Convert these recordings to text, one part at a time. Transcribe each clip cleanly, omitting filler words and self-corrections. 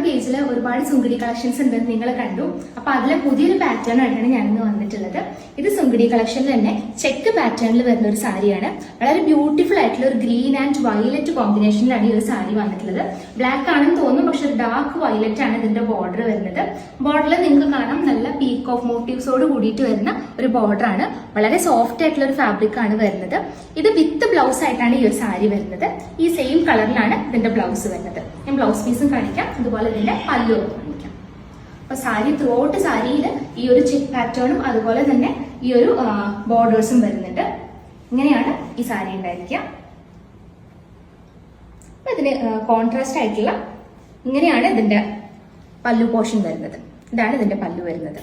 പേജിൽ ഒരുപാട് സുങ്കിടി കളക്ഷൻസ് ഉണ്ട് നിങ്ങൾ കണ്ടു. അപ്പൊ അതിലെ പുതിയൊരു പാറ്റേൺ ആയിട്ടാണ് ഞാനിന്ന് വന്നിട്ടുള്ളത്. ഇത് സുങ്കിടി കളക്ഷനിൽ തന്നെ ചെക്ക് പാറ്റേണിൽ വരുന്ന ഒരു സാരിയാണ്. വളരെ ബ്യൂട്ടിഫുൾ ആയിട്ടുള്ള ഒരു ഗ്രീൻ ആൻഡ് വയലറ്റ് കോമ്പിനേഷനിലാണ് ഈ ഒരു സാരി വന്നിട്ടുള്ളത്. ബ്ലാക്ക് ആണെന്ന് തോന്നുന്നു, പക്ഷെ ഡാർക്ക് വയലറ്റ് ആണ് ഇതിന്റെ ബോർഡർ വരുന്നത്. ബോർഡറിൽ നിങ്ങൾക്ക് കാണാം നല്ല പീക്ക് ഓഫ് മോട്ടീവ്സോട് കൂടിയിട്ട് വരുന്ന ഒരു ബോർഡർ ആണ്. വളരെ സോഫ്റ്റ് ആയിട്ടുള്ള ഒരു ഫാബ്രിക് ആണ് വരുന്നത്. ഇത് വിത്ത് ബ്ലൗസ് ആയിട്ടാണ് ഈ ഒരു സാരി വരുന്നത്. ഈ സെയിം കളറിലാണ് ഇതിന്റെ ബ്ലൗസ് വരുന്നത്. ഞാൻ ബ്ലൗസ് പീസും കാണിക്കാം, അതുപോലെ ഇതിന്റെ പല്ലു കാണിക്കാം. അപ്പൊ സാരി ത്രൂ ഔട്ട് സാരിയിൽ ഈ ഒരു ചെക്ക് പാറ്റേണും അതുപോലെ തന്നെ ഈ ഒരു ബോർഡേഴ്സും വരുന്നുണ്ട്. ഇങ്ങനെയാണ് ഈ സാരി ഉണ്ടായിരിക്കുക. അപ്പൊ ഇതിന് കോൺട്രാസ്റ്റ് ആയിട്ടുള്ള ഇങ്ങനെയാണ് ഇതിന്റെ പല്ലു പോർഷൻ വരുന്നത്. ഇതാണ് ഇതിന്റെ പല്ലു വരുന്നത്.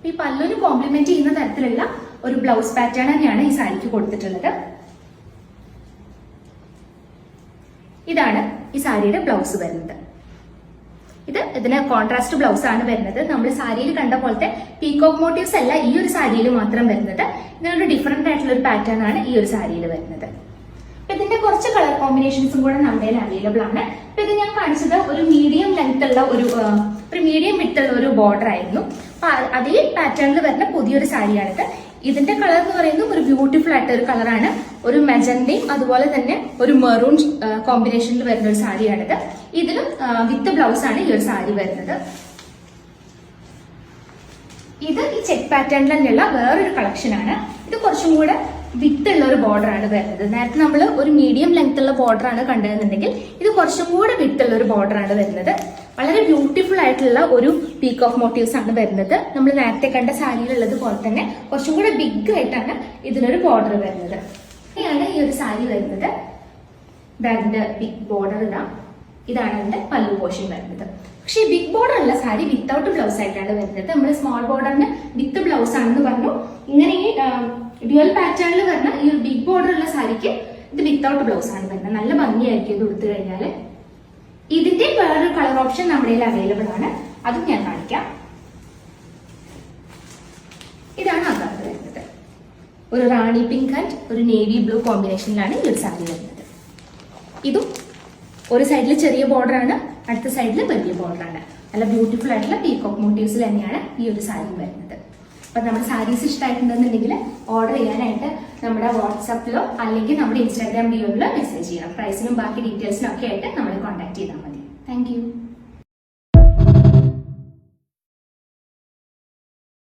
ഈ പല്ലുവിന് കോംപ്ലിമെന്റ് ചെയ്യുന്ന തരത്തിലുള്ള ഒരു ബ്ലൗസ് പാറ്റേൺ തന്നെയാണ് ഈ സാരിക്ക് കൊടുത്തിട്ടുള്ളത്. ഇതാണ് ഈ സാരിയുടെ ബ്ലൗസ് വരുന്നത്. ഇതിന് കോൺട്രാസ്റ്റ് ബ്ലൗസ് ആണ് വരുന്നത്. നമ്മൾ സാരിയിൽ കണ്ട പോലത്തെ പീകോക്ക് മോട്ടീവ്സ് അല്ല ഈ ഒരു സാരിയിൽ മാത്രം വരുന്നത്. ഇതിനൊരു ഡിഫറെന്റ് ആയിട്ടുള്ള ഒരു പാറ്റേൺ ആണ് ഈ ഒരു സാരിയിൽ വരുന്നത്. ഇതിന്റെ കുറച്ച് കളർ കോമ്പിനേഷൻസും കൂടെ നമ്മുടെ അവൈലബിൾ ആണ്. അപ്പൊ ഇത് ഞാൻ കാണിച്ചത് ഒരു മീഡിയം ലെങ്ത് ഉള്ള ഒരു മീഡിയം വിട്ടുള്ള ഒരു ബോർഡർ ആയിരുന്നു. അപ്പൊ അതേ പാറ്റേണിൽ വരുന്ന പുതിയൊരു സാരിയാണിത്. ഇതിന്റെ കളർ എന്ന് പറയുന്നത് ഒരു ബ്യൂട്ടിഫുൾ ആയിട്ട് ഒരു കളറാണ്. ഒരു മെജന്തയും അതുപോലെ തന്നെ ഒരു മെറൂൺ കോമ്പിനേഷനിൽ വരുന്ന ഒരു സാരിയാണിത്. ഇതിലും വിത്ത് ബ്ലൗസ് ആണ് ഈ ഒരു സാരി വരുന്നത്. ഇത് ഈ ചെക്ക് പാറ്റേണിൽ തന്നെയുള്ള വേറൊരു കളക്ഷൻ ആണ്. ഇത് കുറച്ചും കൂടെ വിത്ത് ഉള്ള ഒരു ബോർഡർ ആണ് വരുന്നത്. നേരത്തെ നമ്മൾ ഒരു മീഡിയം ലെങ്ത് ഉള്ള ബോർഡർ ആണ് കണ്ടതെന്നുണ്ടെങ്കിൽ ഇത് കുറച്ചും കൂടെ വിത്ത് ഉള്ള ഒരു ബോർഡർ ആണ് വരുന്നത്. വളരെ ബ്യൂട്ടിഫുൾ ആയിട്ടുള്ള ഒരു പീക്ക് ഓഫ് മോട്ടീവ്സ് ആണ് വരുന്നത്. നമ്മൾ നേരത്തെ കണ്ട സാരിയിലുള്ളത് പോലെ തന്നെ കുറച്ചും കൂടെ ബിഗ് ആയിട്ടാണ് ഇതിനൊരു ബോർഡർ വരുന്നത്. ഇങ്ങനെയാണ് ഈ ഒരു സാരി വരുന്നത്. ഇതിന്റെ ബിഗ് ബോർഡർ ഇതാണ് ഇതിന്റെ പല്ലു പോർഷൻ വരുന്നത്. പക്ഷേ ബിഗ് ബോർഡർ ഉള്ള സാരി വിത്തൗട്ട് ബ്ലൗസ് ആയിട്ടാണ് വരുന്നത്. നമ്മൾ സ്മോൾ ബോർഡറിന് വിത്ത് ബ്ലൗസ് ആണെന്ന് പറഞ്ഞു. ഇങ്ങനെ ഈ ഡ്യുവൽ പാറ്റേണിൽ വരുന്ന ഈ ഒരു ബിഗ് ബോർഡർ ഉള്ള സാരിക്ക് ഇത് വിത്തൗട്ട് ബ്ലൗസ് ആണ് വരുന്നത്. നല്ല ഭംഗിയായിരിക്കും ഇത് കൊടുത്തു കഴിഞ്ഞാല്. ഇതിന്റെ വേറൊരു കളർ ഓപ്ഷൻ നമ്മുടെ അവൈലബിൾ ആണ്. അതും ഞാൻ കാണിക്കാം. ഇതാണ് ആ കളർ വരുന്നത്. ഒരു റാണി പിങ്ക് ആൻഡ് ഒരു നേവി ബ്ലൂ കോമ്പിനേഷനിലാണ് ഈ ഒരു സാരി വരുന്നത്. ഇതും ഒരു സൈഡിൽ ചെറിയ ബോർഡർ ആണ്, അടുത്ത സൈഡിൽ വലിയ ബോർഡർ ആണ്. നല്ല ബ്യൂട്ടിഫുൾ ആയിട്ടുള്ള പീകോക്ക് മോട്ടീവ്സിൽ തന്നെയാണ് ഈ ഒരു സാരി വരുന്നത്. അപ്പൊ നമ്മുടെ സാരീസ് ഇഷ്ടമായിട്ടുണ്ടെന്നുണ്ടെങ്കിൽ ഓർഡർ ചെയ്യാനായിട്ട് നമ്മുടെ വാട്സാപ്പിലോ അല്ലെങ്കിൽ നമ്മുടെ ഇൻസ്റ്റാഗ്രാം ഡിയോയിലോ മെസ്സേജ് ചെയ്യണം. പ്രൈസിനും ബാക്കി ഡീറ്റെയിൽസിനും ഒക്കെ ആയിട്ട് നമ്മളെ കോൺടാക്ട് ചെയ്താൽ മതി. താങ്ക്